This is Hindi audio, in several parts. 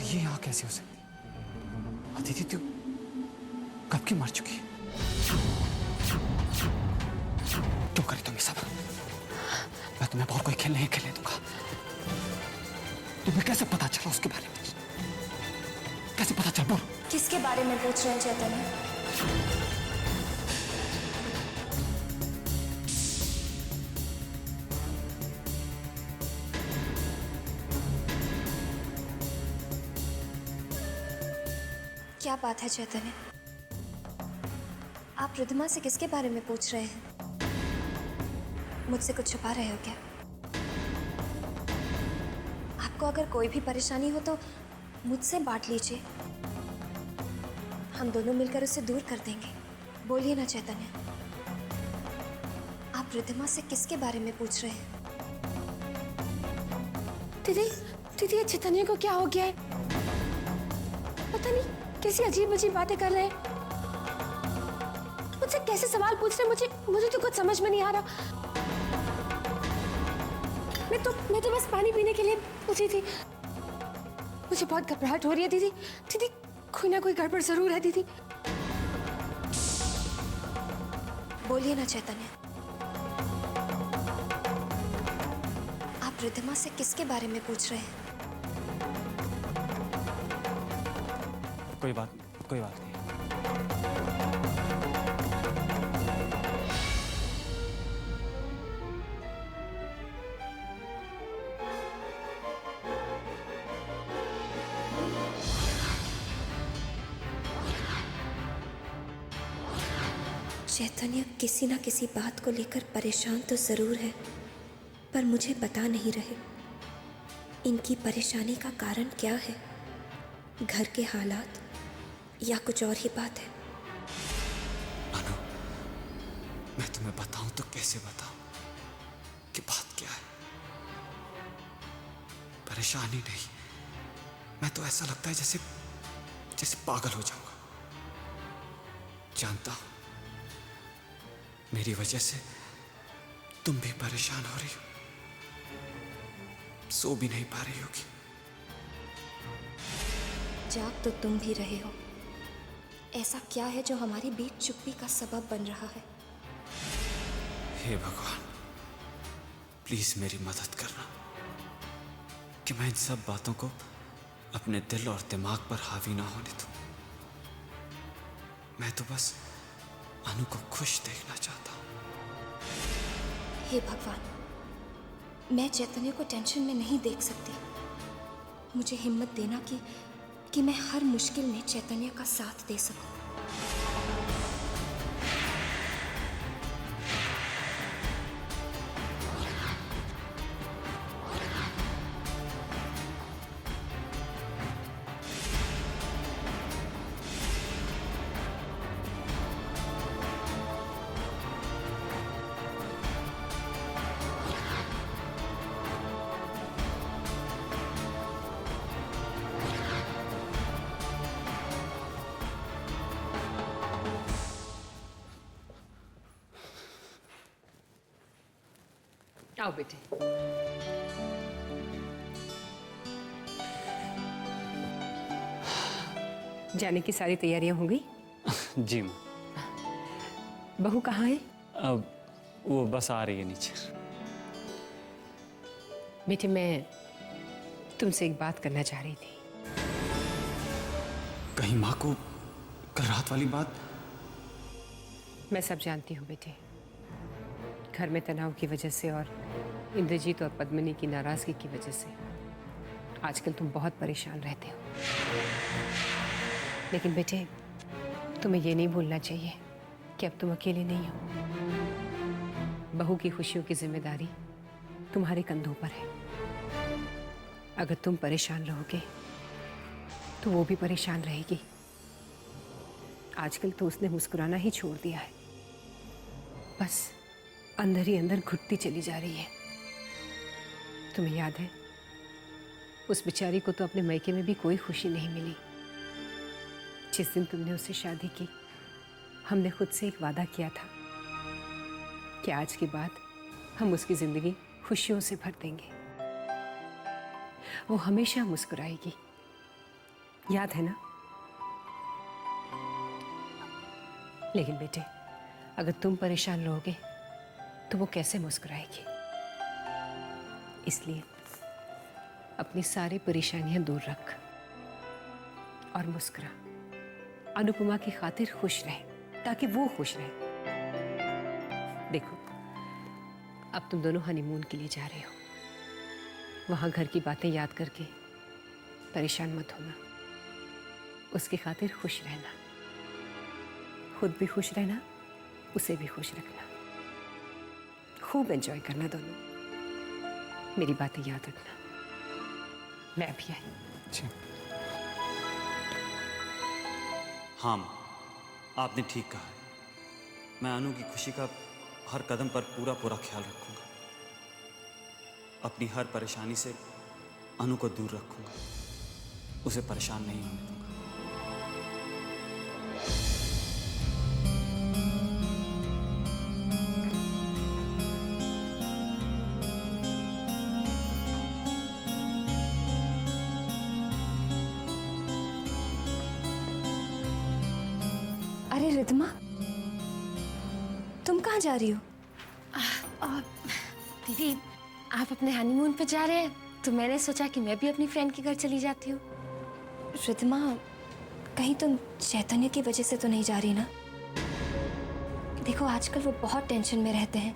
ये यहाँ कैसे हो सकती? अदिति तू कब की मर चुकी है? क्यों करी तुम ये सब? मैं तुम्हें और कोई खेल नहीं खेलने दूंगा। तुम्हें कैसे पता चला उसके बारे में? कैसे पता चल? बोल। किसके बारे में पूछ रहे हैं चैतन्य? क्या बात है चैतन्य? आप रिद्धिमा से किसके बारे में पूछ रहे हैं? मुझसे कुछ छुपा रहे हो क्या? आपको अगर कोई भी परेशानी हो तो मुझसे बांट लीजिए, हम दोनों मिलकर उसे दूर कर देंगे। बोलिए ना चैतन्य, आप रिद्धिमा से किसके बारे में पूछ रहे हैं? दीदी दीदी, ये चैतन्य को क्या हो गया है? पता नहीं कैसी अजीब अजीब बातें कर रहे हैं। मुझसे कैसे सवाल पूछ रहे हैं? मुझे तो कुछ समझ में नहीं आ रहा। मैं तो बस पानी पीने के लिए पूछी थी। मुझे बहुत घबराहट हो रही है दीदी। दीदी, कोई ना कोई गड़बड़ जरूर है दीदी। बोलिए ना चैतन्य, आप रिद्धिमा से किसके बारे में पूछ रहे हैं? कोई बात नहीं। चैतन्य किसी ना किसी बात को लेकर परेशान तो जरूर है, पर मुझे बता नहीं रहे। इनकी परेशानी का कारण क्या है? घर के हालात या कुछ और ही बात है? अनु, मैं तुम्हें बताऊं तो कैसे बताऊं कि बात क्या है? परेशानी नहीं, मैं तो ऐसा लगता है जैसे पागल हो जाऊंगा। जानता हूं मेरी वजह से तुम भी परेशान हो रही हो, सो भी नहीं पा रही होगी। जाग तो तुम भी रहे हो। ऐसा क्या है जो हमारी बीच चुप्पी का सबब बन रहा है? हे भगवान, प्लीज मेरी मदद करना कि मैं इन सब बातों को अपने दिल और दिमाग पर हावी ना होने दूं। मैं तो बस अनु को खुश देखना चाहता हूं। हे भगवान, मैं चैतन्य को टेंशन में नहीं देख सकती। मुझे हिम्मत देना कि मैं हर मुश्किल में चैतन्य का साथ दे सकूं। आओ बेटे। जाने की सारी तैयारियां हो गई? जी मां। बहू कहाँ है? अब वो बस आ रही है नीचे। बेटे, मैं तुमसे एक बात करना चाह रही थी। कहीं माँ को कल रात वाली बात? मैं सब जानती हूँ बेटे। घर में तनाव की वजह से और इंद्रजीत और पद्मिनी की नाराजगी की वजह से आजकल तुम बहुत परेशान रहते हो। लेकिन बेटे, तुम्हें ये नहीं भूलना चाहिए कि अब तुम अकेले नहीं हो। बहू की खुशियों की जिम्मेदारी तुम्हारे कंधों पर है। अगर तुम परेशान रहोगे तो वो भी परेशान रहेगी। आजकल तो उसने मुस्कुराना ही छोड़ दिया है, बस अंदर ही अंदर घुटती चली जा रही है। तुम्हें याद है, उस बेचारी को तो अपने मायके में भी कोई खुशी नहीं मिली। जिस दिन तुमने उससे शादी की, हमने खुद से एक वादा किया था कि आज के बाद हम उसकी जिंदगी खुशियों से भर देंगे। वो हमेशा मुस्कुराएगी, याद है ना? लेकिन बेटे, अगर तुम परेशान रहोगे तो वो कैसे मुस्कुराएगी? इसलिए अपनी सारी परेशानियां दूर रख और मुस्कुरा। अनुपमा की खातिर खुश रहे ताकि वो खुश रहे। देखो, अब तुम दोनों हनीमून के लिए जा रहे हो। वहां घर की बातें याद करके परेशान मत होना। उसकी खातिर खुश रहना, खुद भी खुश रहना, उसे भी खुश रखना। खूब एंजॉय करना दोनों। मेरी बातें याद रखना। मैं अभी आई। जी। हाँ माँ, आपने ठीक कहा है। मैं अनु की खुशी का हर कदम पर पूरा पूरा ख्याल रखूंगा। अपनी हर परेशानी से अनु को दूर रखूंगा, उसे परेशान नहीं होने दूंगा। अरे रिद्धिमा, तुम कहाँ जा रही हो? दीदी, आप अपने हनीमून पे जा रहे हैं तो मैंने सोचा कि मैं भी अपनी फ्रेंड के घर चली जाती हूँ। रिद्धिमा, कहीं तुम चैतन्य की वजह से तो नहीं जा रही ना? देखो, आजकल वो बहुत टेंशन में रहते हैं।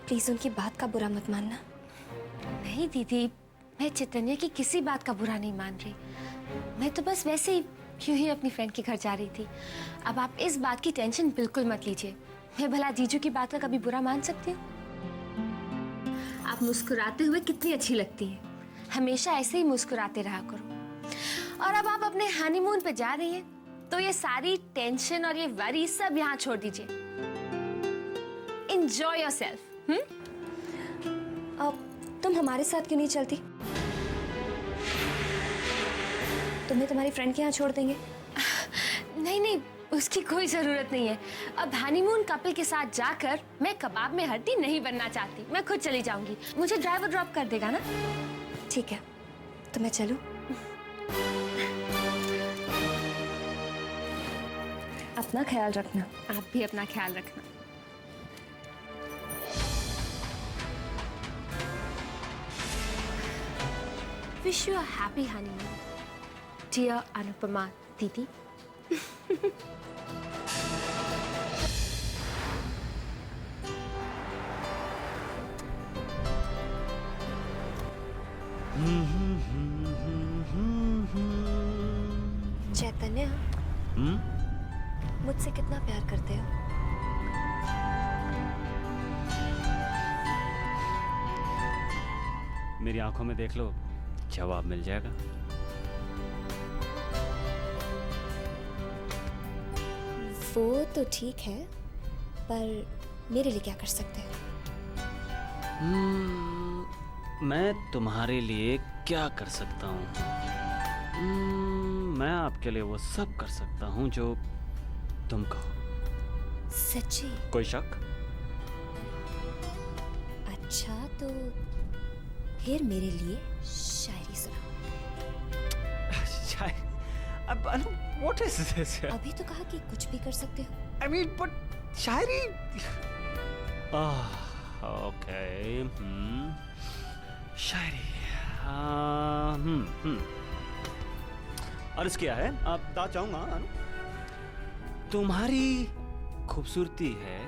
प्लीज उनकी बात का बुरा मत मानना। नहीं दीदी, मैं चैतन्य की किसी बात का बुरा नहीं मान रही। मैं तो बस वैसे ही यूं ही अपनी फ्रेंड के घर जा रही थी। अब आप इस बात की टेंशन बिल्कुल मत लीजिए। मैं भला जीजू की बात का कभी बुरा मान सकती हूँ? आप मुस्कुराते हुए कितनी अच्छी लगती है। हमेशा ऐसे ही मुस्कुराते रहा करो। और अब आप अपने हनीमून पे जा रही हैं तो ये सारी टेंशन और ये वरी सब यहाँ छोड़ दीजिए। Enjoy yourself। अब तुम हमारे साथ क्यों नहीं चलती? तुम्हें तुम्हारी फ्रेंड के यहाँ छोड़ देंगे। नहीं नहीं, उसकी कोई जरूरत नहीं है। अब हनीमून कपल के साथ जाकर मैं कबाब में हड्डी नहीं बनना चाहती। मैं खुद चली जाऊंगी। मुझे ड्राइवर ड्रॉप कर देगा ना? ठीक है, तो मैं चलूं? अपना ख्याल रखना। आप भी अपना ख्याल रखना। Wish you a happy honeymoon dear Anupama दीदी। चैतन्य, मुझसे कितना प्यार करते हो? मेरी आंखों में देख लो, जवाब मिल जाएगा। वो तो ठीक है, पर मेरे लिए क्या कर सकते हो? मैं तुम्हारे लिए क्या कर सकता हूँ? मैं आपके लिए वो सब कर सकता हूँ जो तुम कहो। सच्ची? कोई शक? अच्छा, तो फिर मेरे लिए शायरी सुनाओ। शायरी? अब व्हाट इज दिस? अभी तो कहा कि कुछ भी कर सकते हो। I mean, but शायरी? ओके। शायरी। अर्ज किया है, आप बता चाहूंगा। तुम्हारी खूबसूरती है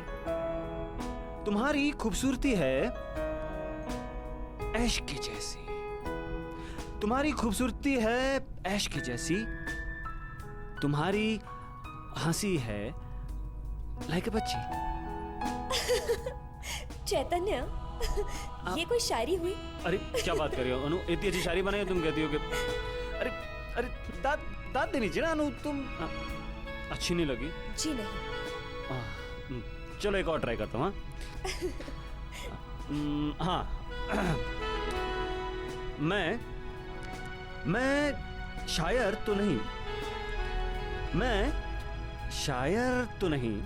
ऐश की जैसी। तुम्हारी खूबसूरती है ऐश की जैसी। तुम्हारी हंसी है लाइक अ बच्ची। चैतन्य, ये कोई शायरी हुई? अरे क्या बात कर रही हो अनु? इतनी अच्छी शायरी बनाई तुम कहती हो कि अरे अरे दाद देनी चाहिए ना अनु। तुम अच्छी नहीं लगी? जी नहीं। चलो एक और ट्राई करता हूँ। हाँ। मैं शायर तो नहीं,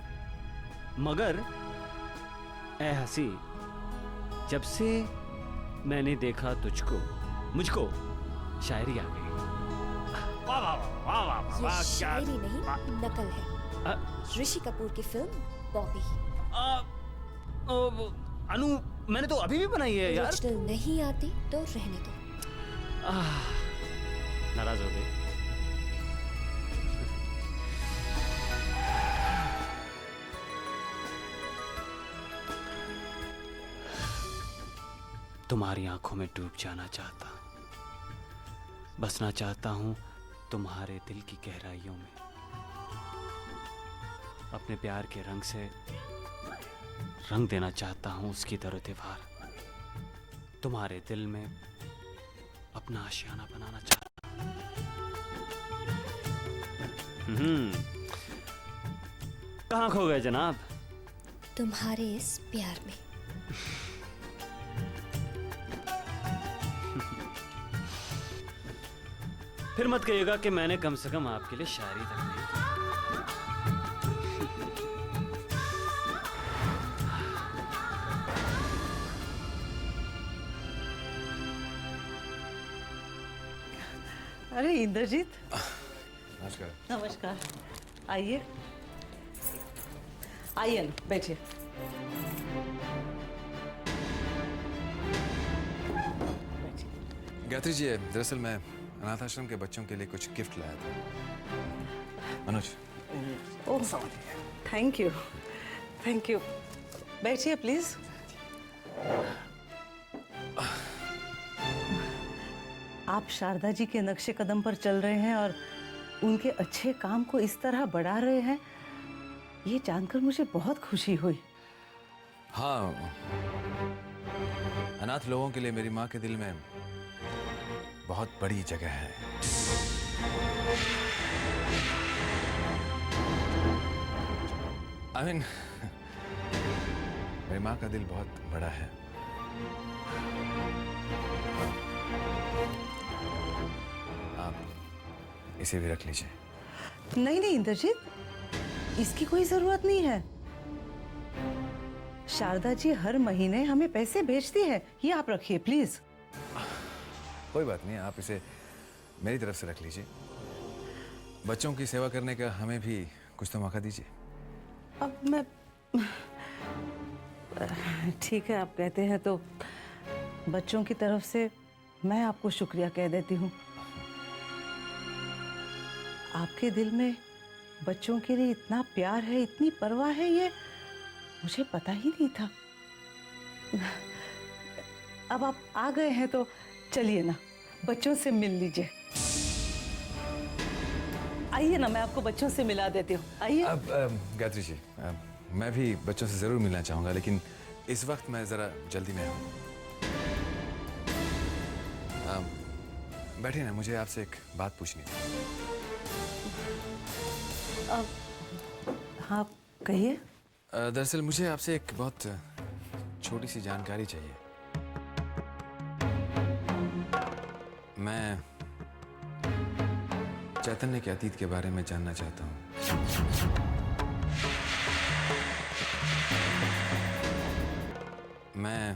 मगर ऐ हंसी, जब से मैंने देखा तुझको, मुझको शायरी आ गई। वाह वाह वाह वाह वाह ये वाह, क्या शायरी नहीं, नकल है। ऋषि कपूर की फिल्म बॉबी। अनु, मैंने तो अभी भी बनाई है यार। ओरिजिनल नहीं आती तो रहने दो। नाराज हो गई। तुम्हारी आंखों में डूब जाना चाहता हूं, बसना चाहता हूं तुम्हारे दिल की गहराइयों में, अपने प्यार के रंग से रंग देना चाहता हूं उसकी दरो-दीवार, तुम्हारे दिल में अपना आशियाना बनाना चाहता हूं। कहां खो गए जनाब? तुम्हारे इस प्यार में। फिर मत कहिएगा कि मैंने कम से कम आपके लिए शायरी तक नहीं की। अरे इंद्रजीत, नमस्कार। नमस्कार। आइए आइए ना, बैठिए। गायत्री जी, दरअसल मैं अनाथ आश्रम के बच्चों के लिए कुछ गिफ्ट लाया था। मनोज, ओह, थैंक यू, थैंक यू। बैठिए प्लीज। आप शारदा जी के नक्शे कदम पर चल रहे हैं और उनके अच्छे काम को इस तरह बढ़ा रहे हैं, ये जानकर मुझे बहुत खुशी हुई। हाँ, अनाथ लोगों के लिए मेरी माँ के दिल में बहुत बड़ी जगह है। I mean, मेरी माँ का दिल बहुत बड़ा है। आप इसे भी रख लीजिए। नहीं नहीं इंद्रजीत, इसकी कोई जरूरत नहीं है। शारदा जी हर महीने हमें पैसे भेजती है, ये आप रखिए प्लीज। कोई बात नहीं, आप इसे मेरी तरफ से रख लीजिए। बच्चों की सेवा करने का हमें भी कुछ तो मौका दीजिए। अब मैं, ठीक है आप कहते हैं तो बच्चों की तरफ से मैं आपको शुक्रिया कह देती हूँ। आपके दिल में बच्चों के लिए इतना प्यार है, इतनी परवाह है, ये मुझे पता ही नहीं था। अब आप आ गए हैं तो चलिए ना, बच्चों से मिल लीजिए। आइए ना, मैं आपको बच्चों से मिला देती हूँ। आइए। अब गायत्री जी, मैं भी बच्चों से जरूर मिलना चाहूंगा, लेकिन इस वक्त मैं जरा जल्दी में हूँ। बैठिए ना, मुझे आपसे एक बात पूछनी थी। हाँ कहिए। दरअसल मुझे आपसे एक बहुत छोटी सी जानकारी चाहिए। मैं चैतन्य के अतीत के बारे में जानना चाहता हूँ। मैं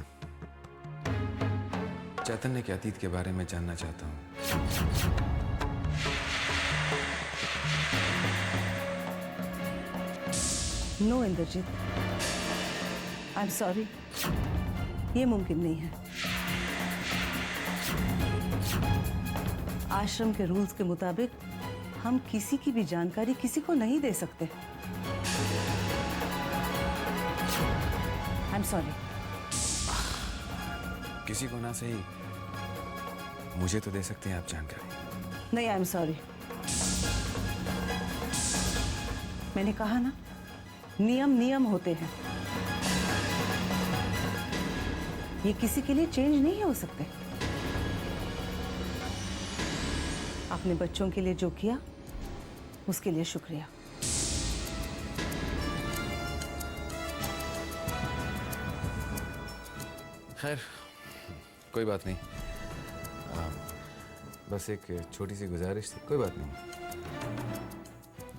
चैतन्य के अतीत के बारे में जानना चाहता हूँ। No Indrajit, I am sorry, ये मुमकिन नहीं है। आश्रम के रूल्स के मुताबिक हम किसी की भी जानकारी किसी को नहीं दे सकते। आई एम सॉरी। किसी को ना सही, मुझे तो दे सकते हैं आप जानकारी। नहीं, आई एम सॉरी। मैंने कहा ना, नियम नियम होते हैं, ये किसी के लिए चेंज नहीं हो सकते। आपने बच्चों के लिए जो किया उसके लिए शुक्रिया। खैर, कोई बात नहीं। बस एक छोटी सी गुजारिश थी। कोई बात नहीं।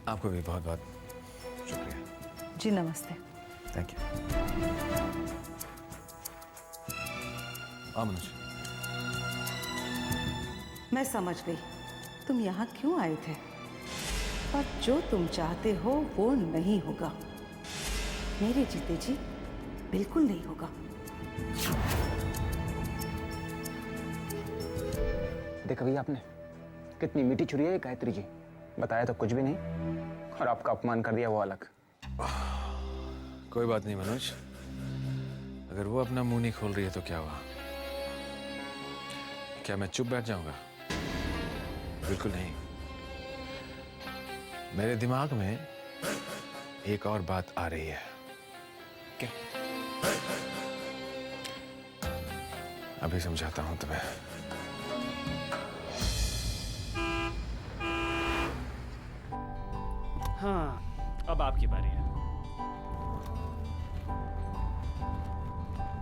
आपको भी बहुत बहुत शुक्रिया। जी नमस्ते। Thank you. मनोज, मैं समझ गई, तुम यहाँ क्यों आए थे? पर जो तुम चाहते हो वो नहीं होगा, मेरे जीते जी बिल्कुल नहीं होगा। देखा भैया आपने कितनी मीठी छुरी है ये गायत्री जी, बताया तो कुछ भी नहीं और आपका अपमान कर दिया वो अलग। कोई बात नहीं मनोज, अगर वो अपना मुंह नहीं खोल रही है तो क्या हुआ? क्या मैं चुप बैठ जाऊंगा? बिल्कुल नहीं। मेरे दिमाग में एक और बात आ रही है। क्या? अभी समझाता हूं तुम्हें। हाँ, अब आपकी बारी है।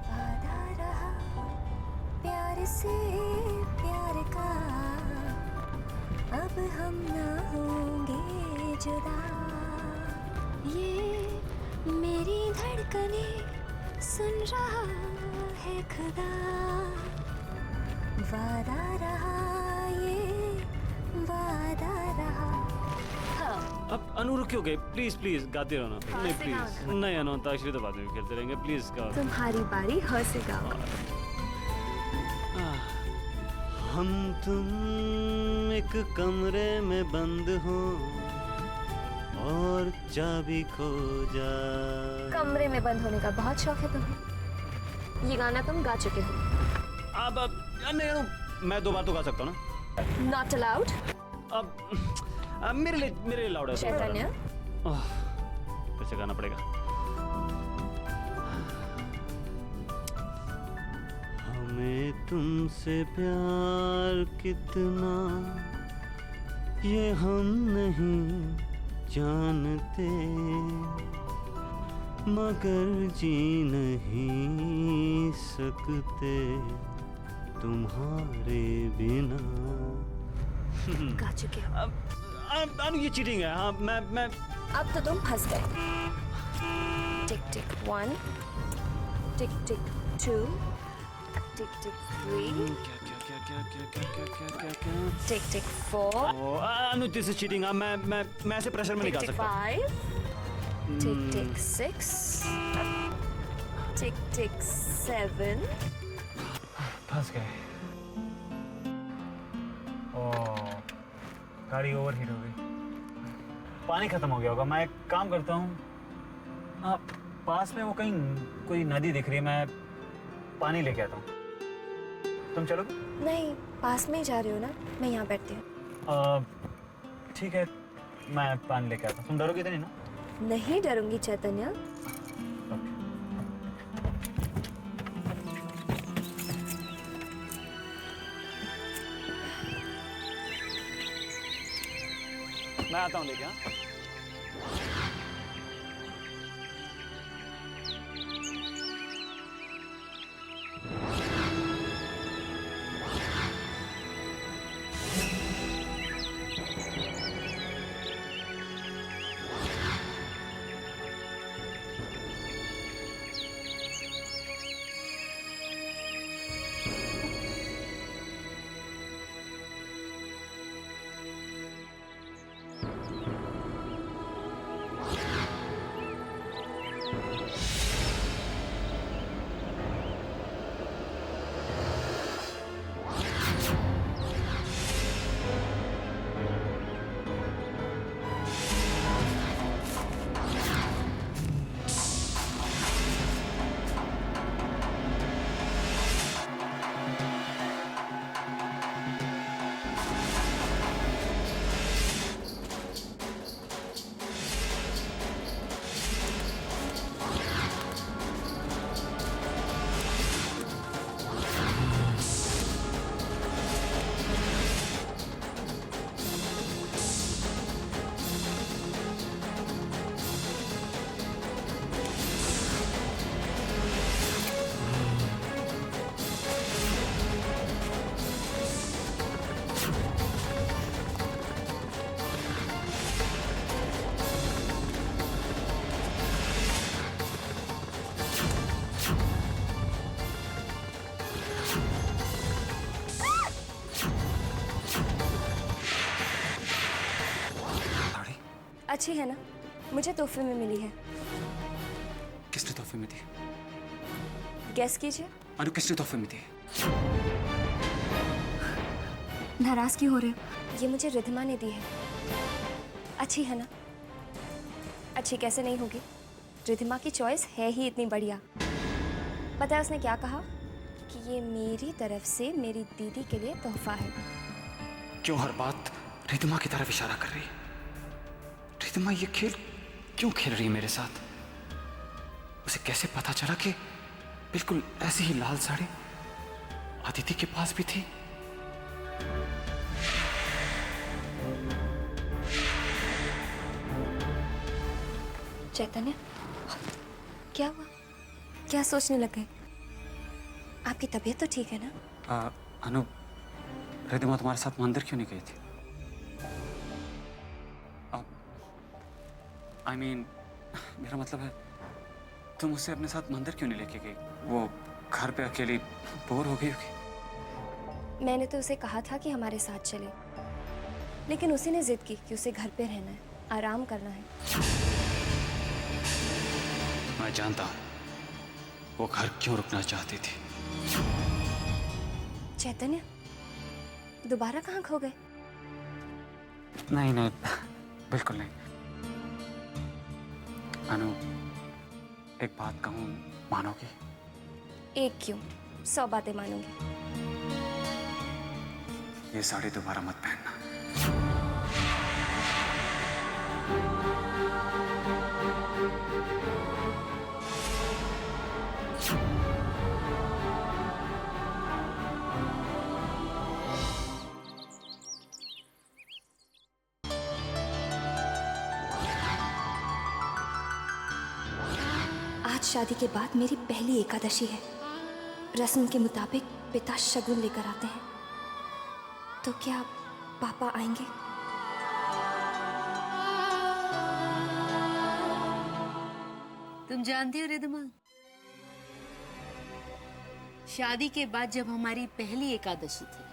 वादा रहा प्यार से प्यार का, अब हम ना होंगे जुदा। ये मेरी धड़कने सुन रहा है खुदा, वादा रहा ये वादा रहा। अब अनु रुक क्यों गए? प्लीज प्लीज गाते रहो ना। नहीं प्लीज नहीं अनु, अंताक्षरी तो बाद में खेलते रहेंगे। प्लीज गाओ। तुम्हारी बारी, ह से गाओ। हम तुम एक कमरे में बंद हो और चाबी खो जा। कमरे में बंद होने का बहुत शौक है तुम्हें। ये गाना तुम गा चुके हो। अब नहीं अनु, मैं 2 बार तो गा सकता हूँ ना। Not allowed. अब मेरे लिए लाउड है। चैतन्य, फिर से गाना पड़ेगा। हमें तुमसे प्यार कितना ये हम नहीं जानते, मगर जी नहीं सकते तुम्हारे बिना। गा चुके हो। अब ये चीटिंग है। हाँ मैं अब तो तुम फंस गए। टिक टिक 1, टिक टिक 2, टिक टिक 3, टिक टिक 4, अनु दिस इज चीटिंग। मैं ऐसे प्रेशर में नहीं टिक गा टिक सकता। 5, टिक टिक 6, टिक टिक 7। फंस गए। गाड़ी ओवरहीट हो गई, पानी खत्म हो गया होगा। मैं एक काम करता हूँ, पास में वो कहीं कोई नदी दिख रही है, मैं पानी लेके आता हूँ। तुम चलोगे? नहीं, पास में ही जा रहे हो ना, मैं यहाँ बैठती हूँ। ठीक है, मैं पानी लेके आता हूँ। तुम डरोगे तो नहीं ना? नहीं डरूंगी चैतन्य। मैं आता हूँ लेके। हाँ अच्छी है ना? मुझे तोहफे में मिली है। किसने तोहफे में दी? गेस कीजिए। अनु किसने तोहफे में दी? नाराज क्यों हो रहे हो? ये मुझे रिधिमा ने दी है। अच्छी है ना? अच्छी कैसे नहीं होगी? रिधिमा की चॉइस है ही इतनी बढ़िया। पता है उसने क्या कहा? कि ये मेरी तरफ से मेरी दीदी के लिए तोहफा है। क्यों हर बात रिधिमा की तरफ इशारा कर रही है? रिधिमा ये खेल क्यों खेल रही है मेरे साथ? उसे कैसे पता चला कि बिल्कुल ऐसी ही लाल साड़ी अदिति के पास भी थी? चैतन्य, क्या हुआ? क्या सोचने लग गए? आपकी तबीयत तो ठीक है ना? अनु, रिधिमा तुम्हारे साथ मंदिर क्यों नहीं गई थी? I mean, मेरा मतलब है तुम उसे अपने साथ मंदिर क्यों नहीं लेके गई? वो घर पे अकेली बोर हो गई होगी। मैंने तो उसे कहा था कि हमारे साथ चले, लेकिन उसी ने जिद की कि उसे घर पे रहना है, आराम करना है। मैं जानता हूँ वो घर क्यों रुकना चाहती थी। चैतन्य, दोबारा कहाँ खो गए? नहीं नहीं, बिल्कुल नहीं। अनु, एक बात कहूँ, मानोगी? एक क्यों, 100 बातें मानूंगी। ये साड़ी दोबारा मत पहनना। आज शादी के बाद मेरी पहली एकादशी है। रस्म के मुताबिक पिता शगुन लेकर आते हैं, तो क्या पापा आएंगे? तुम जानती हो रिधिमा, शादी के बाद जब हमारी पहली एकादशी थी,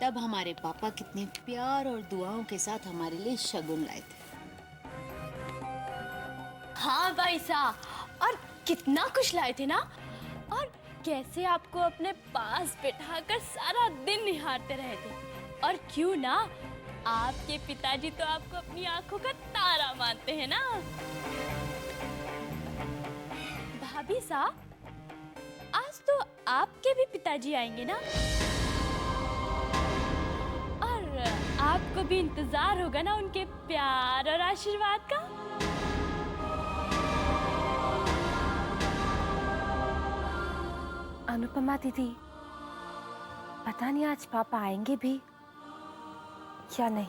तब हमारे पापा कितने प्यार और दुआओं के साथ हमारे लिए शगुन लाए थे। हाँ भाई साहब, और कितना कुछ लाए थे ना, और कैसे आपको अपने पास बिठाकर सारा दिन निहारते रहे थे। और क्यों ना, आपके पिताजी तो आपको अपनी आंखों का तारा मानते हैं ना। भाभी साहब, आज तो आपके भी पिताजी आएंगे ना, और आपको भी इंतजार होगा ना उनके प्यार और आशीर्वाद का। अनुपमा दीदी, पता नहीं आज पापा आएंगे भी या नहीं।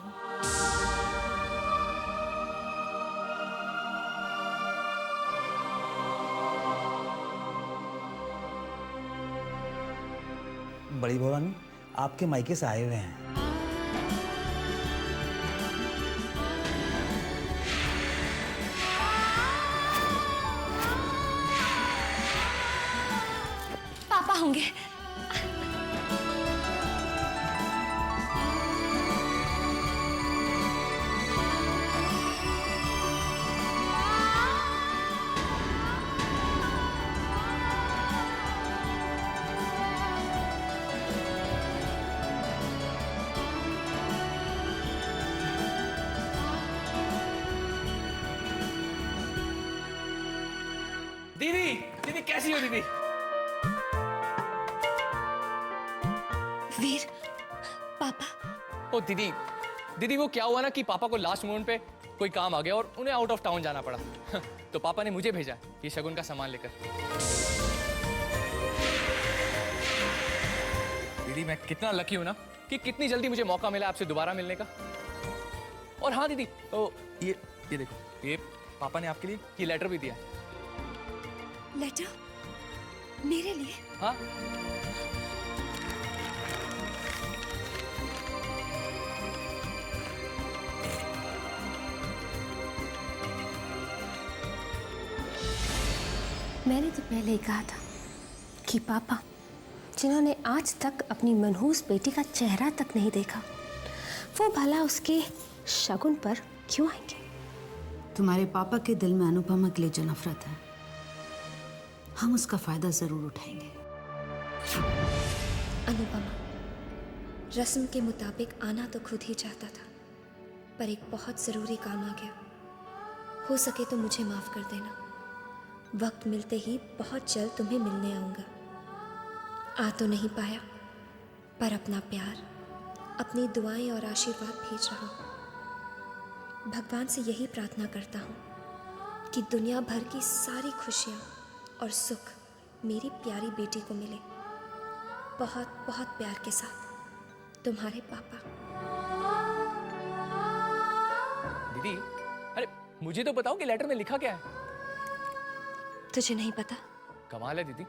बड़ी भवानी आपके मायके से आए हुए हैं। पापा होंगे। दीदी, दीदी कैसी हो दीदी? वीर, पापा। ओ दीदी, दीदी वो क्या हुआ ना कि पापा को लास्ट मोमेंट पे कोई काम आ गया और उन्हें आउट ऑफ टाउन जाना पड़ा। तो पापा ने मुझे भेजा ये शगुन का सामान लेकर। दीदी मैं कितना लकी हूं ना कि कितनी जल्दी मुझे मौका मिला आपसे दोबारा मिलने का। और हाँ दीदी, तो ये देखो, ये पापा ने आपके लिए ये लेटर भी दिया। लेटर? मेरे लिए? हाँ। मैंने तो पहले ही कहा था कि पापा, जिन्होंने आज तक अपनी मनहूस बेटी का चेहरा तक नहीं देखा, वो भला उसके शगुन पर क्यों आएंगे? तुम्हारे पापा के दिल में अनुपमा के लिए जो नफरत है, हम उसका फायदा जरूर उठाएंगे। अनुपमा, रस्म के मुताबिक आना तो खुद ही चाहता था, पर एक बहुत ज़रूरी काम आ गया। हो सके तो मुझे माफ़ कर देना। वक्त मिलते ही बहुत जल्द तुम्हें मिलने आऊँगा। आ तो नहीं पाया, पर अपना प्यार, अपनी दुआएं और आशीर्वाद भेज रहा हूँ। भगवान से यही प्रार्थना करता हूँ कि दुनिया भर की सारी खुशियाँ और सुख मेरी प्यारी बेटी को मिले। बहुत बहुत प्यार के साथ, तुम्हारे पापा। दीदी, अरे मुझे तो बताओ कि लेटर में लिखा क्या है? तुझे नहीं पता? कमाल है दीदी,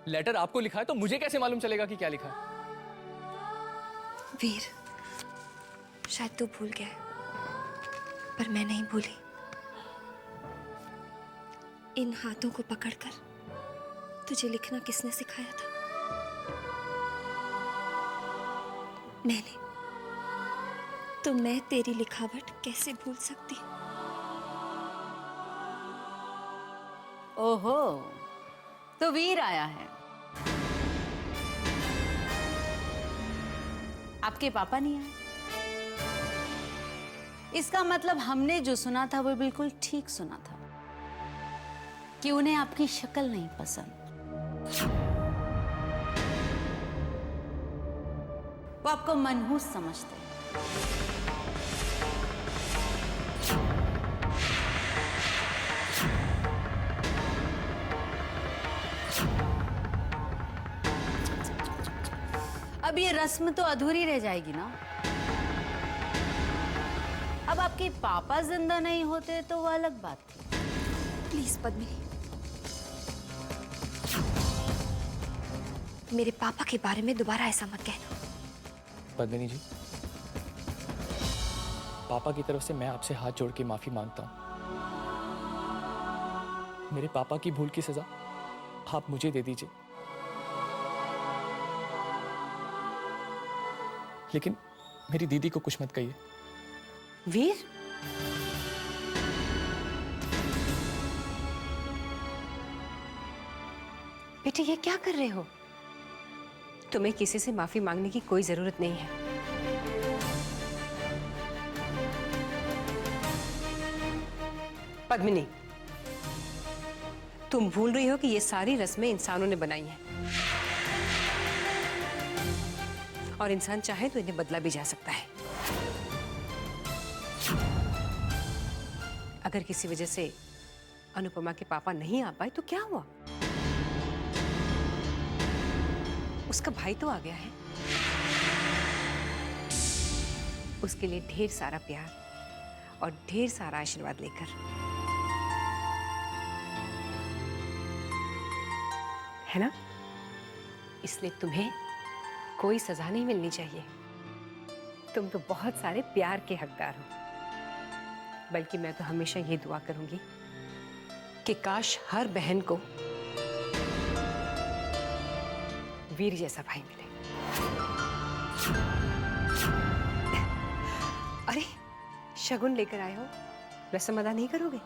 लेटर आपको लिखा है तो मुझे कैसे मालूम चलेगा कि क्या लिखा है? वीर, शायद तू भूल गया है, पर मैं नहीं भूली। इन हाथों को पकड़कर तुझे लिखना किसने सिखाया था? मैंने। तो मैं तेरी लिखावट कैसे भूल सकती? ओहो, तो वीर आया है। आपके पापा नहीं आए? इसका मतलब हमने जो सुना था वो बिल्कुल ठीक सुना था कि उन्हें आपकी शक्ल नहीं पसंद। वो आपको मनहूस समझते हैं। अब ये रस्म तो अधूरी रह जाएगी ना। अब आपके पापा जिंदा नहीं होते तो वो अलग बात थी। प्लीज पद्मिनी, मेरे पापा के बारे में दोबारा ऐसा मत कहना। पद्मिनी जी, पापा की तरफ से मैं आपसे हाथ जोड़ के माफी मांगता हूं। मेरे पापा की भूल की सजा आप मुझे दे दीजिए, लेकिन मेरी दीदी को कुछ मत कहिए। वीर, बेटे ये क्या कर रहे हो? तुम्हें किसी से माफी मांगने की कोई जरूरत नहीं है। पद्मिनी, तुम भूल रही हो कि ये सारी रस्में इंसानों ने बनाई हैं, और इंसान चाहे तो इन्हें बदला भी जा सकता है। अगर किसी वजह से अनुपमा के पापा नहीं आ पाए तो क्या हुआ? उसका भाई तो आ गया है। उसके लिए ढेर सारा प्यार और ढेर सारा आशीर्वाद लेकर, है ना? इसलिए तुम्हें कोई सजा नहीं मिलनी चाहिए। तुम तो बहुत सारे प्यार के हकदार हो। बल्कि मैं तो हमेशा ये दुआ करूंगी कि काश हर बहन को वीर जैसा भाई मिले। अरे शगुन लेकर आए हो, रस्म अदा नहीं करोगे?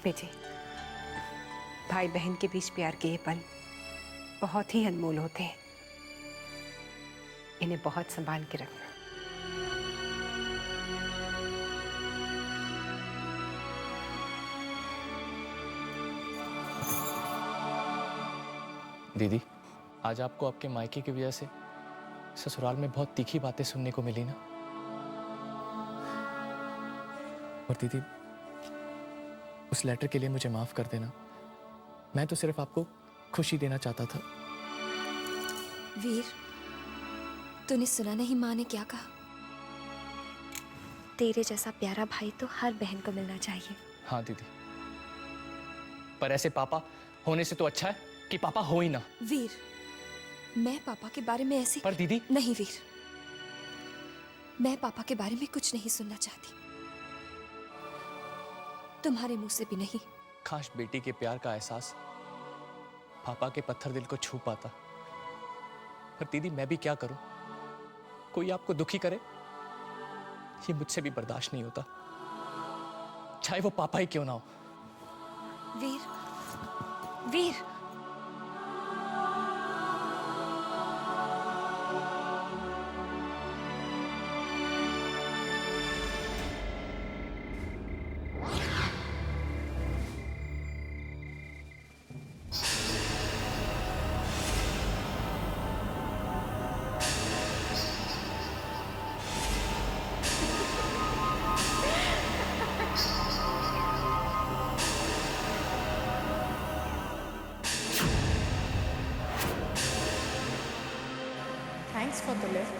बेटे, भाई बहन के बीच प्यार के ये पल बहुत ही अनमोल होते हैं। इन्हें बहुत संभाल के रखना। दीदी, आज आपको आपके मायके की वजह से ससुराल में बहुत तीखी बातें सुनने को मिली ना। और दीदी, उस लेटर के लिए मुझे माफ कर देना। मैं तो सिर्फ आपको खुशी देना चाहता था। वीर, तूने सुना नहीं माँ ने क्या कहा? तेरे जैसा प्यारा भाई तो हर बहन को मिलना चाहिए। हाँ दीदी, पर ऐसे पापा होने से तो अच्छा है कि पापा हो ही ना। वीर, मैं पापा के बारे में ऐसे पर दीदी। नहीं वीर, मैं पापा के बारे में कुछ नहीं सुनना चाहती, तुम्हारे मुंह से भी नहीं। काश बेटी के प्यार का एहसास पापा के पत्थर दिल को छू पाता। पर दीदी मैं भी क्या करूं? कोई आपको दुखी करे ये मुझसे भी बर्दाश्त नहीं होता, चाहे वो पापा ही क्यों ना हो। वीर, वीर, Thanks for the lift.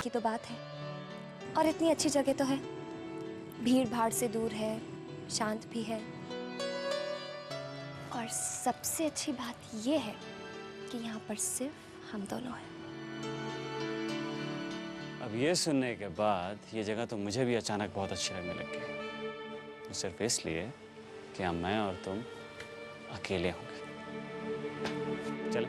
की तो बात है, और इतनी अच्छी जगह तो है, भीड़ भाड़ से दूर है, शांत भी है, और सबसे अच्छी बात यह है कि यहाँ पर सिर्फ हम दोनों हैं। अब ये सुनने के बाद ये जगह तो मुझे भी अचानक बहुत अच्छी लगने लगी, सिर्फ इसलिए कि हम मैं और तुम अकेले होंगे। चलो।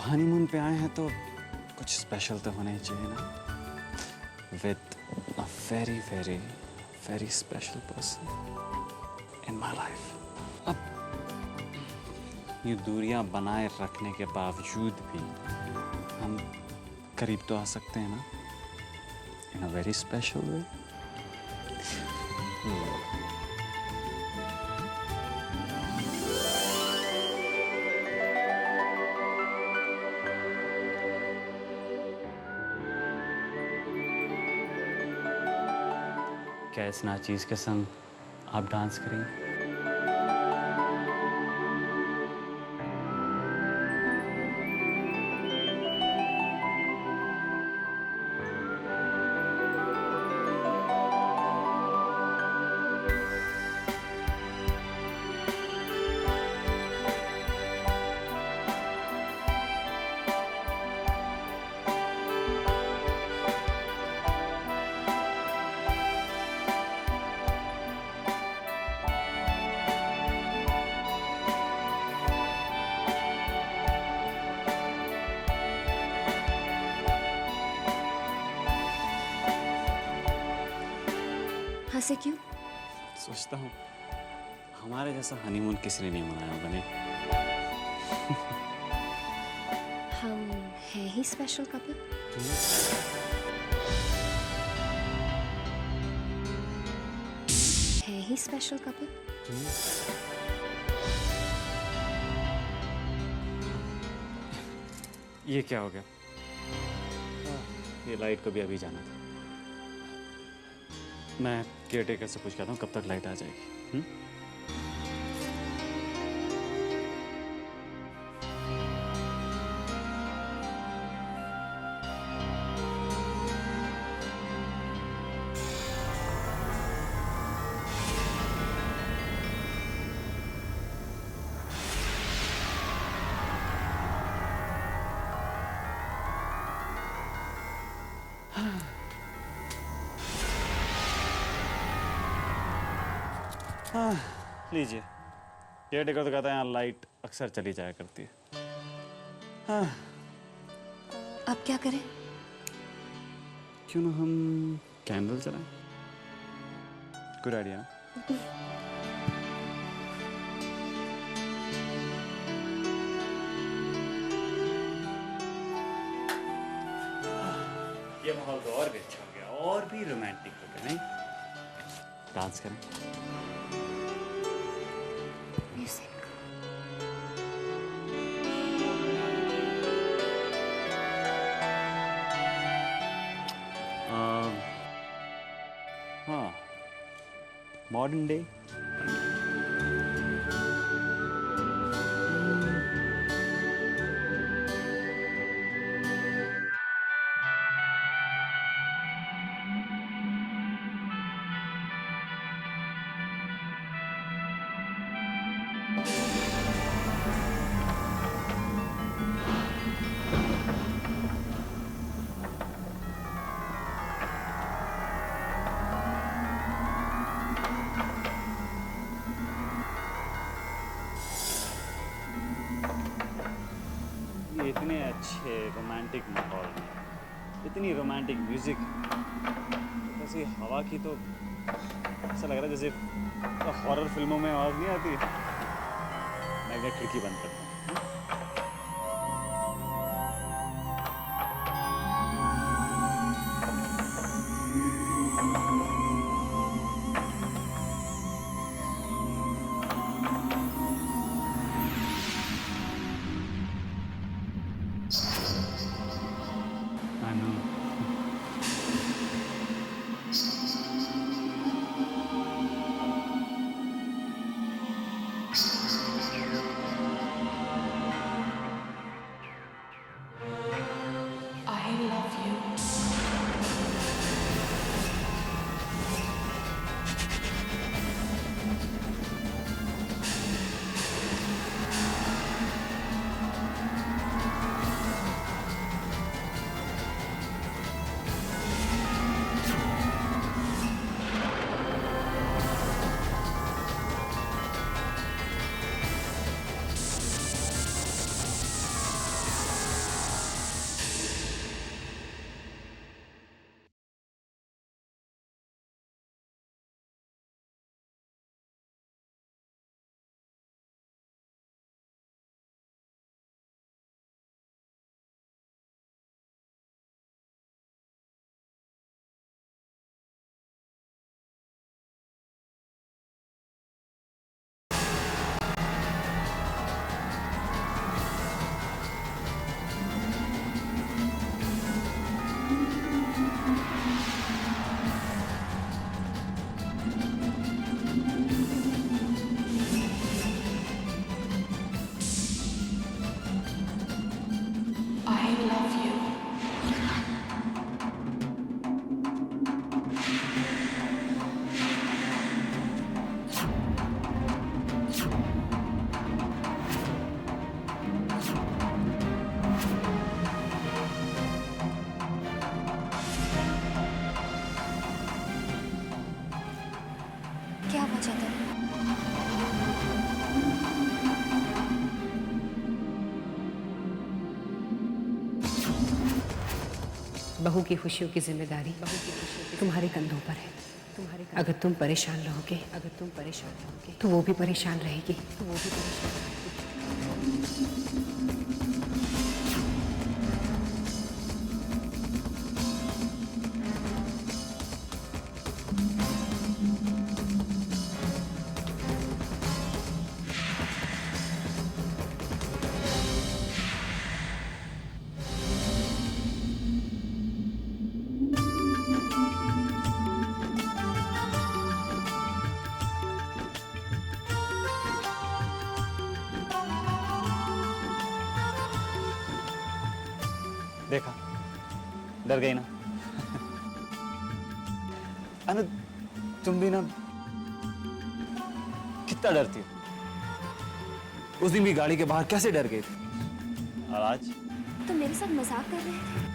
हनीमून पे आए हैं तो कुछ स्पेशल तो होना ही चाहिए ना, with a very very very special person in my life. अब ये दूरियां बनाए रखने के बावजूद भी हम करीब तो आ सकते हैं ना, इन अ वेरी स्पेशल वे। क्या इस नाचीज के संग आप डांस करेंगे? हंसे क्यों? सोचता हूँ हमारे जैसा हनीमून किसी ने नहीं मनाया बने। हम हैं ही स्पेशल कपल। है ही स्पेशल कपल। ये क्या हो गया? ये लाइट को भी अभी जाना था। मैं केयरटेकर से पूछ के आता हूँ कब तक लाइट आ जाएगी। लीजिए, केयरटेकर तो कहता है यहाँ लाइट अक्सर चली जाया करती है। अब क्या करें? क्यों ना हम कैंडल जलाएं? Good idea. ये माहौल तो और भी अच्छा हो गया, और भी रोमांटिक हो गया, नहीं? डांस करें? म्यूजिक। हाँ, मॉडर्न डे। इतने अच्छे रोमांटिक माहौल में इतनी रोमांटिक म्यूजिक, ऐसी हवा की तो ऐसा लग रहा है जैसे हॉरर फिल्मों में आवाज नहीं आती। मैं क्या खिड़की बंद करता हूँ। चेतन। बहू की खुशियों की जिम्मेदारी तुम्हारे कंधों पर है। अगर तुम परेशान रहोगे, तो वो भी परेशान रहेगी। देखा, डर गई ना? अनु, तुम भी ना कितना डरती हो। उस दिन भी गाड़ी के बाहर कैसे डर गई थी, और आज? तो मेरे साथ मजाक कर रहे थे।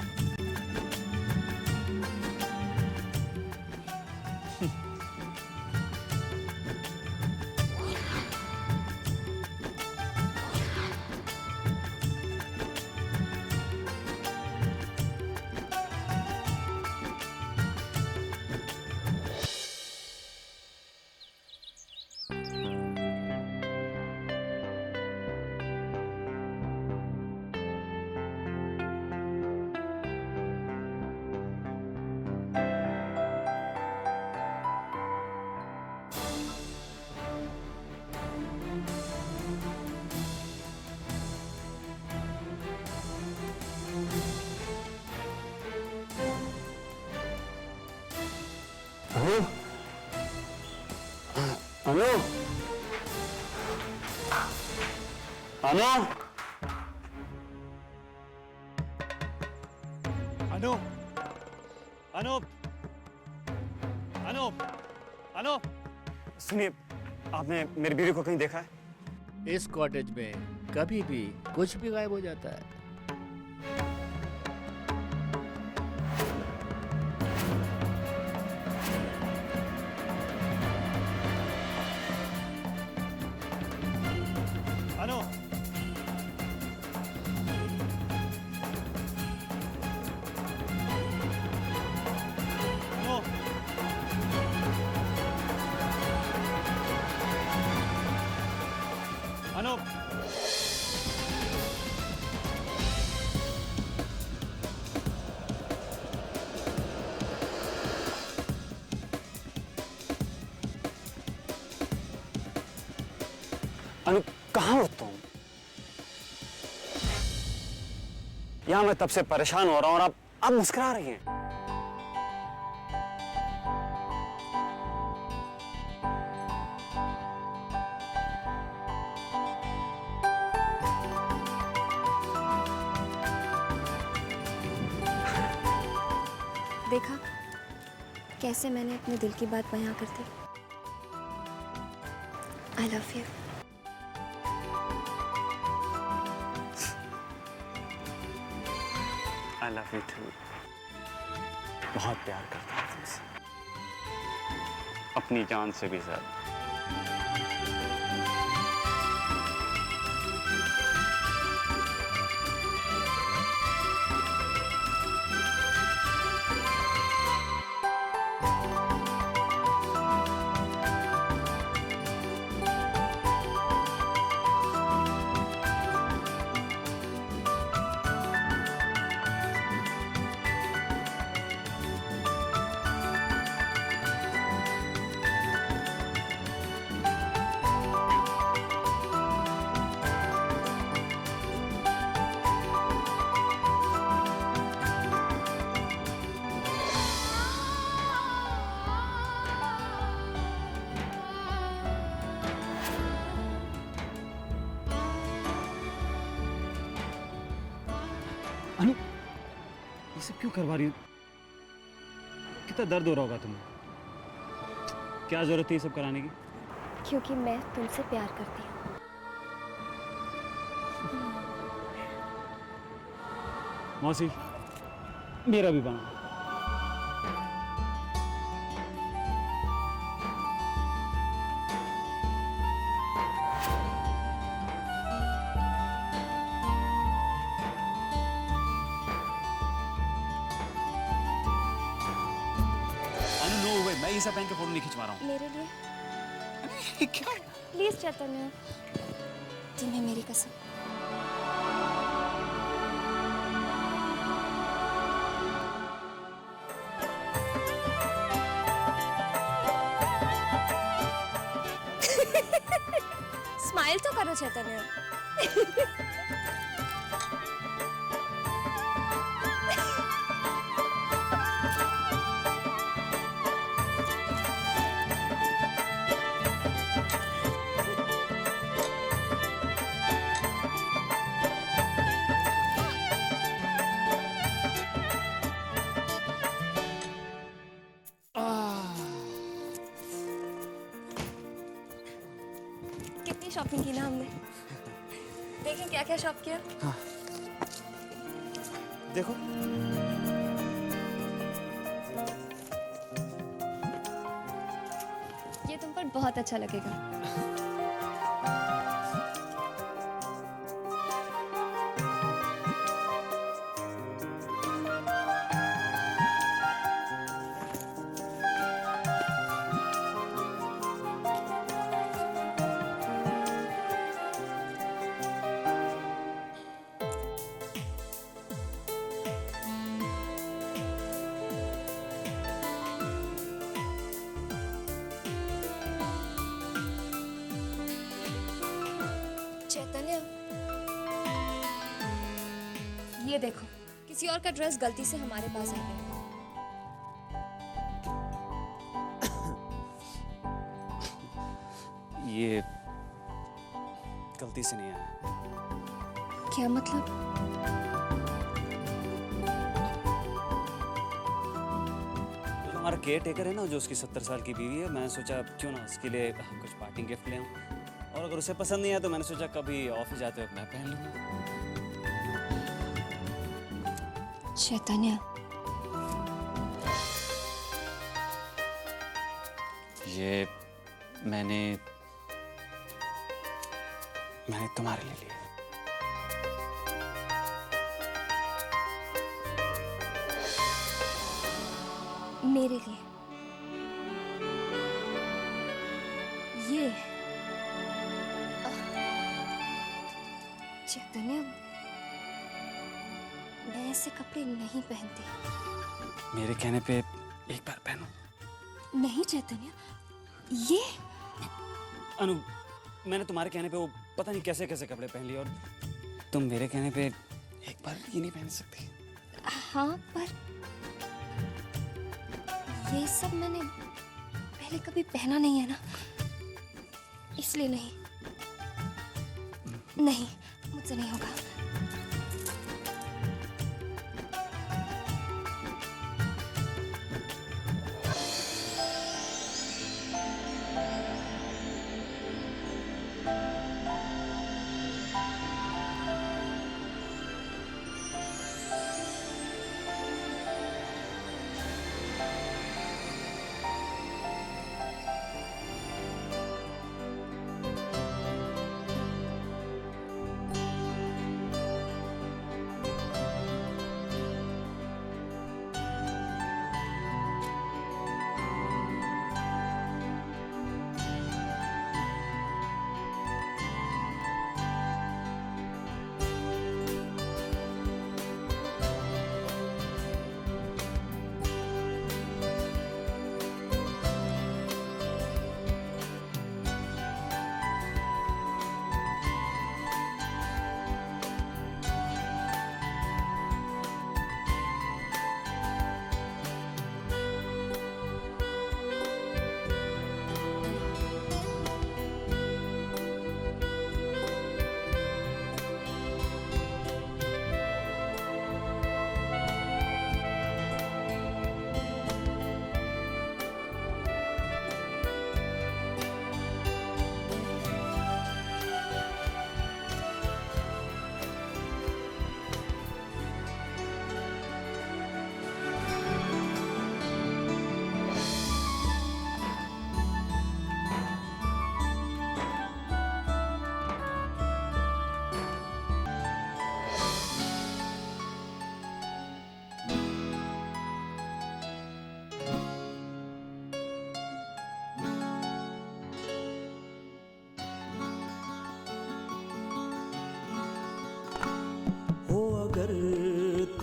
अनु, अनु, अनु, अनु, अनु, अनु, सुनिए, आपने मेरी बीवी को कहीं देखा है? इस कॉटेज में कभी भी कुछ भी गायब हो जाता है। अनु, अनु, अनु, अनु, कहाँ हो तुम? यहां मैं तब से परेशान हो रहा हूं और आप मुस्कुरा रही हैं। देखा कैसे मैंने अपने दिल की बात बयां कर दी। I love you. I love you too. बहुत प्यार करता हूँ तुमसे, अपनी जान से भी ज्यादा। अनु, ये सब क्यों करवा रही हो? कितना दर्द हो रहा होगा तुम्हें। क्या जरूरत थी ये सब कराने की? क्योंकि मैं तुमसे प्यार करती हूँ। मौसी, मेरा भी बना। ये सब पहन के फोटो नहीं खिंचवा रहा हूँ। मेरे लिए क्या? प्लीज चैतन्य, तुम्हें मेरी कसम। स्माइल तो करो चैतन्य। कितनी शॉपिंग की ना हमने। देखें क्या क्या शॉप किया। हाँ देखो, ये तुम पर बहुत अच्छा लगेगा। चैतन्य, ये देखो, किसी और का ड्रेस गलती से हमारे पास आ गया। ये गलती से नहीं आया। क्या मतलब? जो हमारा केयर टेकर है ना, जो उसकी 70 साल की बीवी है, मैंने सोचा क्यों ना उसके लिए कुछ पार्टी गिफ्ट ले आऊं। और अगर उसे पसंद नहीं आया तो मैंने सोचा कभी ऑफिस जाते वक्त मैं पहन लूंगा। चैतन्य, ये मैंने तुम्हारे लिए लिया। मेरे लिए ये चैतन्य, मैं ऐसे कपड़े नहीं पहनती। मेरे कहने पे एक बार पहनो। नहीं चैतन्य, ये अनु, मैंने तुम्हारे कहने पे वो पता नहीं कैसे कैसे कपड़े पहन लिए, और तुम मेरे कहने पे एक बार ये नहीं पहन सकती। हाँ, पर ये सब मैंने पहले कभी पहना नहीं है ना, इसलिए नहीं। नहीं, मुझसे नहीं होगा।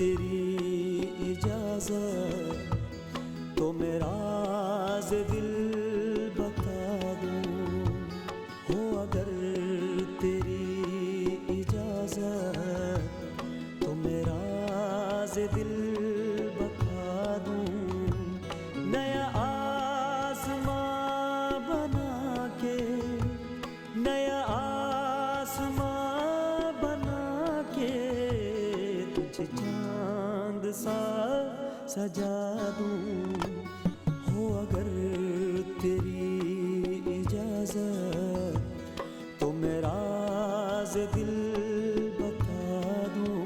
तेरी इजाजत तो मेरा दिल बता दूं, हो अगर तेरी इजाजत तो मेरा दिल बता दूं। नया आसमां बना के, नया आसमां बना के तुझे चांद सा सजा दूं, हो अगर तेरी इजाजत तो मेरा दिल बता दूं।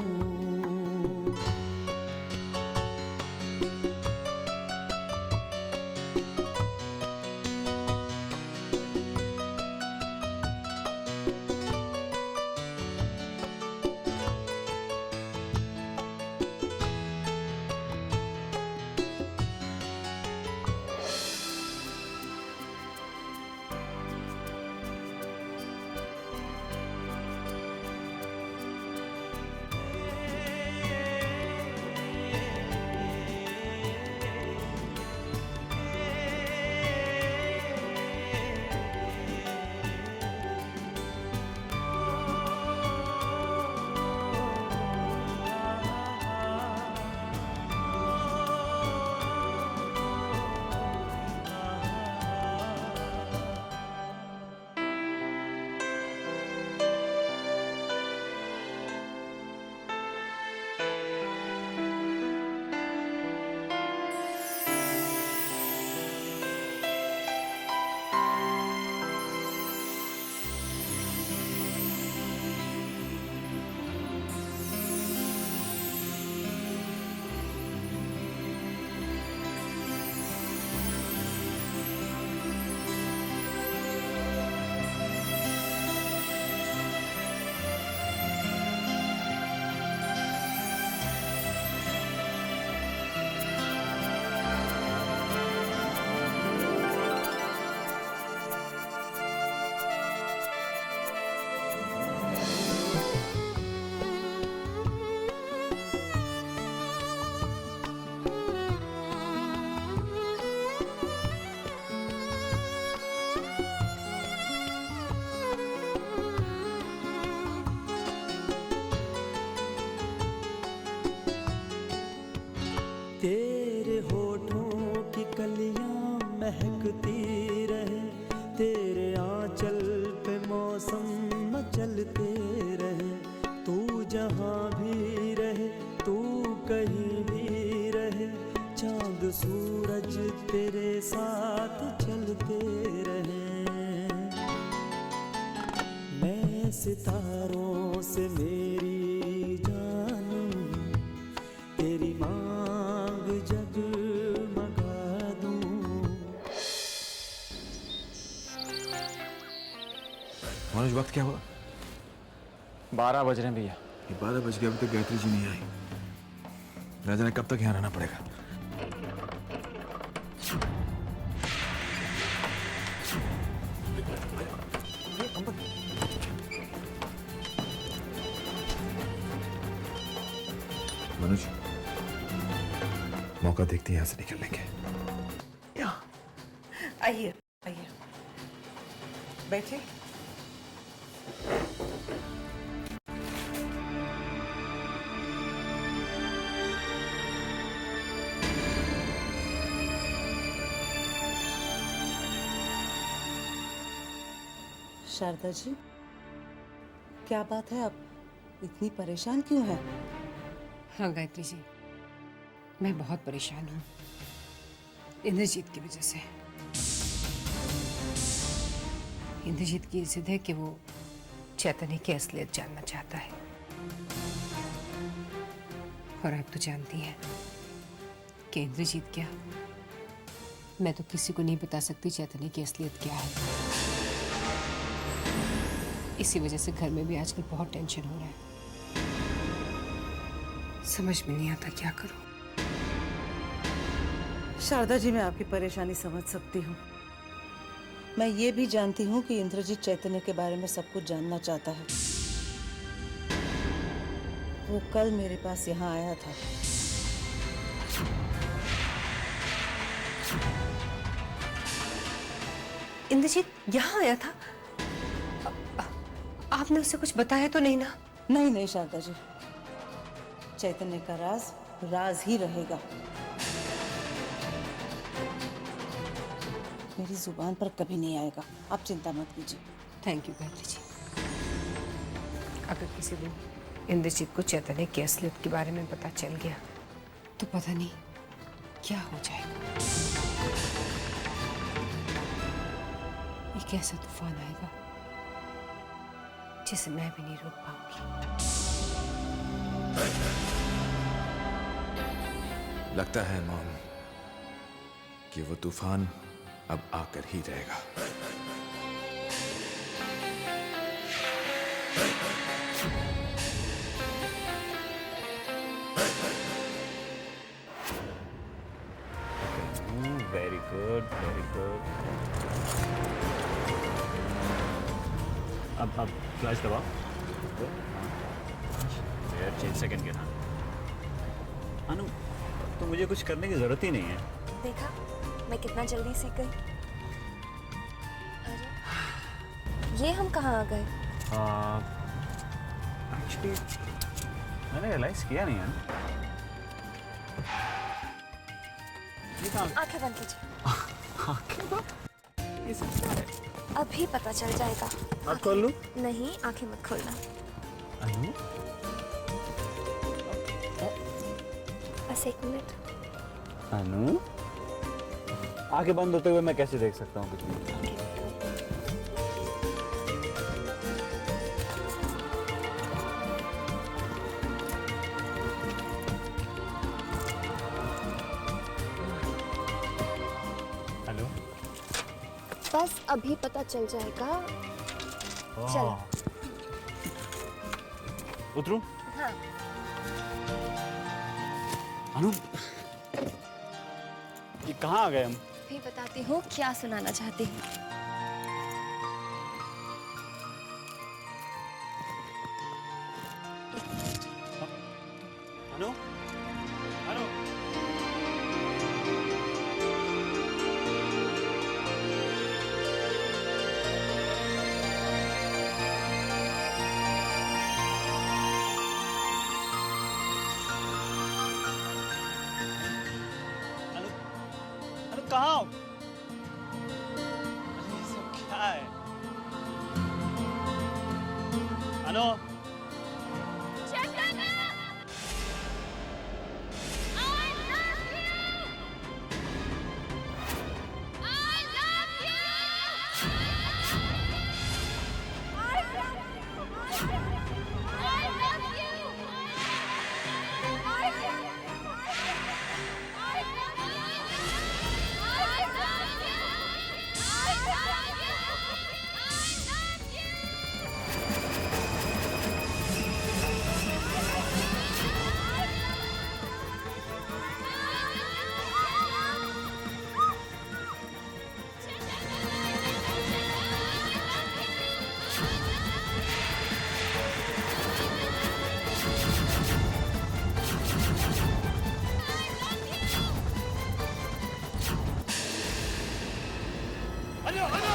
तेरे होठों की कलियां महकती रहे, तेरे आंचल पे मौसम मचलते रहे, तू जहां भी रहे तू कहीं भी रहे, चांद सूरज तेरे साथ चलते रहे। मैं सितारों से मेरी जानूं, तेरी मांग जगमगा दूं। मनोज, वक्त क्या हुआ? 12 बज रहे हैं भैया। ये 12 बज गए, अभी तक गायत्री जी नहीं आई। न जाने कब तक यहाँ रहना पड़ेगा। मनोज, मौका देखते हैं यहाँ से निकलने के। आइए आइए, बैठे। शारदा जी, क्या बात है, आप इतनी परेशान क्यों हैं? हाँ गायत्री जी, मैं बहुत परेशान हूँ इंद्रजीत की वजह से। इंद्रजीत की जिद है कि वो चैतन्य की असलियत जानना चाहता है, और आप तो जानती हैं कि इंद्रजीत क्या, मैं तो किसी को नहीं बता सकती चैतन्य की असलियत क्या है। इसी वजह से घर में भी आजकल बहुत टेंशन हो रहा है। समझ में नहीं आता क्या करूं। शारदा जी, मैं आपकी परेशानी समझ सकती हूँ। मैं ये भी जानती हूँ कि इंद्रजीत चैतन्य के बारे में सब कुछ जानना चाहता है, वो कल मेरे पास यहाँ आया था। इंद्रजीत यहाँ आया था? आपने उससे कुछ बताया तो नहीं ना? नहीं नहीं शारदा जी, चैतन्य का राज राज ही रहेगा। मेरी जुबान पर कभी नहीं आएगा, आप चिंता मत कीजिए। Thank you Gayatri ji. अगर किसी दिन इंद्रजीत को चैतन्य की असलियत के बारे में पता चल गया तो पता नहीं क्या हो जाएगा। एक ऐसा तूफान आएगा जिसे मैं भी नहीं रोक पाऊंगी। लगता है मॉम कि वो तूफान अब आकर ही रहेगा। Very good, very good. अब क्लच दबाओ। चेंज सेकंड के ना अनु, तो मुझे कुछ करने की जरूरत ही नहीं है। देखा मैं कितना जल्दी सीख गई। अरे ये हम कहाँ आ गए? एक्चुअली मैंने रियलाइज किया नहीं है। आंखें बंद कीजिए। अभी पता चल जाएगा। आप खोल लूं? नहीं, आंखें मत खोलना। अनु? बस एक मिनट। अनु? आंखें बंद होते हुए मैं कैसे देख सकता हूँ कुछ भी? हेलो? बस अभी पता चल जाएगा। चल। उतरूं? हाँ। अनु, ये कहाँ आ गए हम? भी बताती हूँ क्या सुनाना चाहती हूँ। अनु? अनु? कहाँ हो? ये सब क्या है? अनु? अनु, अनु!